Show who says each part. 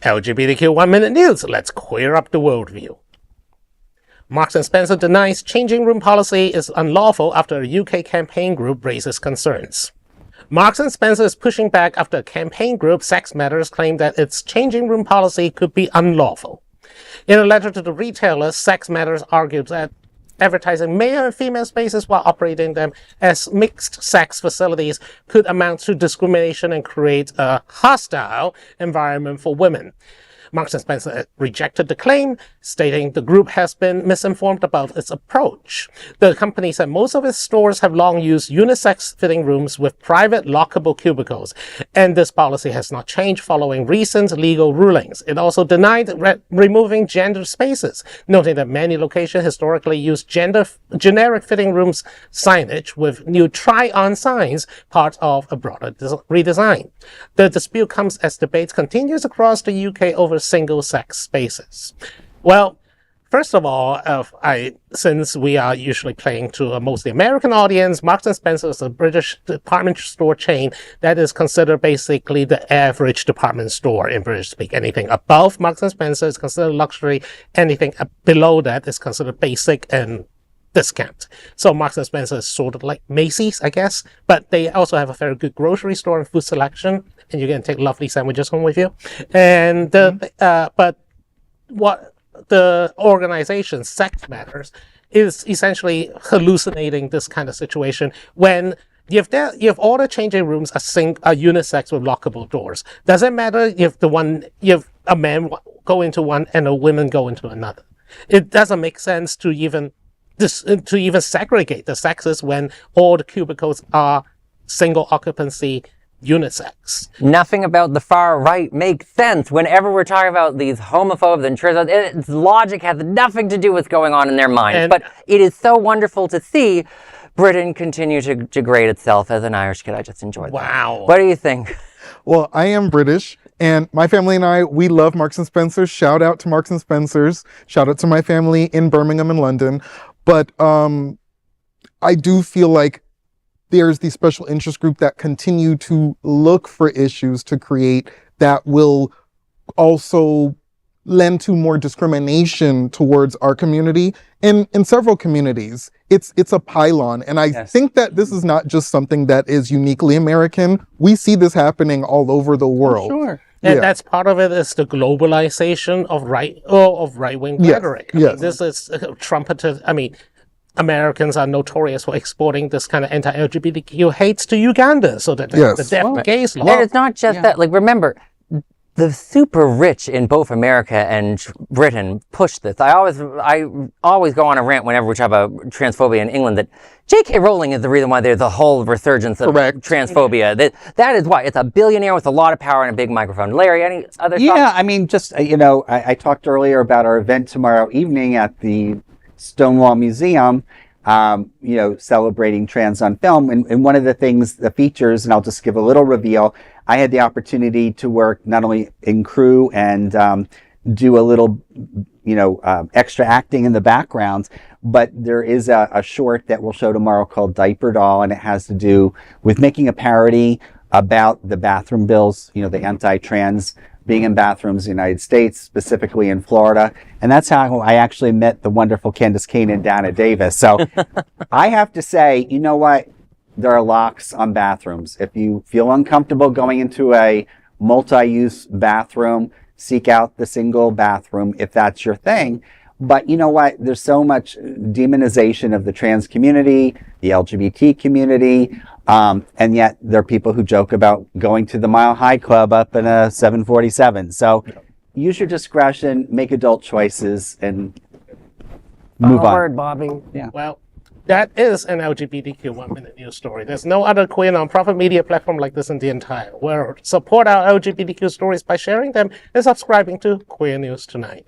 Speaker 1: LGBTQ 1 Minute News. Let's queer up the worldview. Marks & Spencer denies changing room policy is unlawful after a UK campaign group raises concerns. Marks & Spencer is pushing back after a campaign group, Sex Matters, claimed that its changing room policy could be unlawful. In a letter to the retailers, Sex Matters argued that advertising male and female spaces while operating them as mixed-sex facilities could amount to discrimination and create a hostile environment for women. Marks & Spencer rejected the claim, stating the group has been misinformed about its approach. The company said most of its stores have long used unisex fitting rooms with private lockable cubicles, and this policy has not changed following recent legal rulings. It also denied removing gender spaces, noting that many locations historically use generic fitting rooms signage with new try-on signs, part of a broader redesign. The dispute comes as debate continues across the UK over single-sex spaces. Well, first of all, since we are usually playing to a mostly American audience, Marks & Spencer is a British department store chain that is considered basically the average department store in British speak. Anything above Marks & Spencer is considered luxury. Anything below that is considered basic and discount. So Marks & Spencer is sort of like Macy's, I guess, but they also have a very good grocery store and food selection, and you can take lovely sandwiches home with you. And but what the organization Sex Matters is essentially hallucinating this kind of situation when you have all the changing rooms are unisex with lockable doors. Does it matter if a man go into one and a woman go into another? It doesn't make sense to even segregate the sexes when all the cubicles are single occupancy unisex.
Speaker 2: Nothing about the far right makes sense whenever we're talking about these homophobes and trans. Its logic has nothing to do with what's going on in their minds. But it is so wonderful to see Britain continue to degrade itself. As an Irish kid, I just enjoyed that.
Speaker 1: Wow.
Speaker 2: What do you think?
Speaker 3: Well, I am British, and my family and I, we love Marks & Spencer's. Shout out to Marks & Spencer's. Shout out to my family in Birmingham and London. But I do feel like there's the special interest group that continue to look for issues to create that will also lend to more discrimination towards our community. In several communities, it's a pylon. And I think that this is not just something that is uniquely American. We see this happening all over the world.
Speaker 1: Sure. And that's part of it is the globalization of right-wing rhetoric. This is trumpeted. Americans are notorious for exporting this kind of anti-LGBTQ hates to Uganda, so that the deaf gays law.
Speaker 2: And it's not just that. Like, remember, the super rich in both America and Britain push this. I always go on a rant whenever we talk about transphobia in England that J.K. Rowling is the reason why there's a whole resurgence of transphobia. That is why. It's a billionaire with a lot of power and a big microphone. Larry, any other thoughts?
Speaker 4: Yeah, I talked earlier about our event tomorrow evening at the Stonewall Museum, celebrating trans on film. And one of the features, and I'll just give a little reveal, I had the opportunity to work not only in crew and do a little, extra acting in the background, but there is a short that we'll show tomorrow called Diaper Doll, and it has to do with making a parody about the bathroom bills, the anti-trans being in bathrooms in the United States, specifically in Florida. And that's how I actually met the wonderful Candace Kane and Dana Davis. So I have to say, you know what? There are locks on bathrooms. If you feel uncomfortable going into a multi-use bathroom, seek out the single bathroom if that's your thing. But you know what? There's so much demonization of the trans community, the LGBT community, and yet there are people who joke about going to the Mile High Club up in a 747. So use your discretion, make adult choices, and move on.
Speaker 2: Word, Bobby.
Speaker 4: Yeah.
Speaker 1: Well, that is an LGBTQ 1 Minute News story. There's no other queer nonprofit media platform like this in the entire world. Support our LGBTQ stories by sharing them and subscribing to Queer News Tonight.